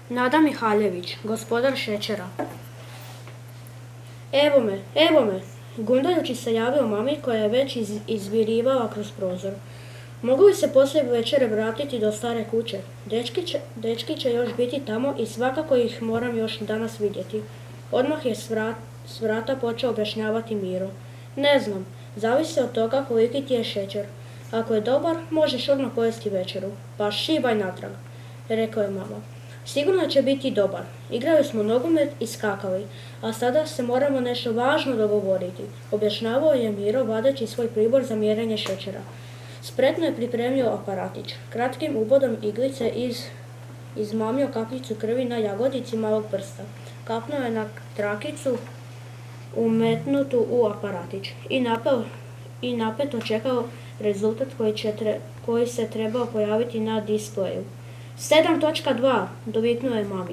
Nada Mihaljević, gospodar šećera. Evo me, gundajući se javio mami koja je već izvirivala kroz prozor. Mogu li se poslije večere vratiti do stare kuće? Dečki će još biti tamo i svakako ih moram još danas vidjeti. Odmah je s vrata počeo objašnjavati Miro. Ne znam, zavisi od toga koliki ti je šećer. Ako je dobar, možeš odmah pojesti večeru. Pa šivaj natrag, rekao je mama. Sigurno će biti dobar. Igrali smo nogomet i skakali, a sada se moramo nešto važno dogovoriti, objašnjavao je Miro vadeći svoj pribor za mjerenje šećera. Spretno je pripremio aparatić. Kratkim ubodom iglice izmamio kapljicu krvi na jagodici malog prsta. Kapnuo je na trakicu umetnutu u aparatić i napeto čekao rezultat koji se trebao pojaviti na displeju. 7.2, doviknuo je mami.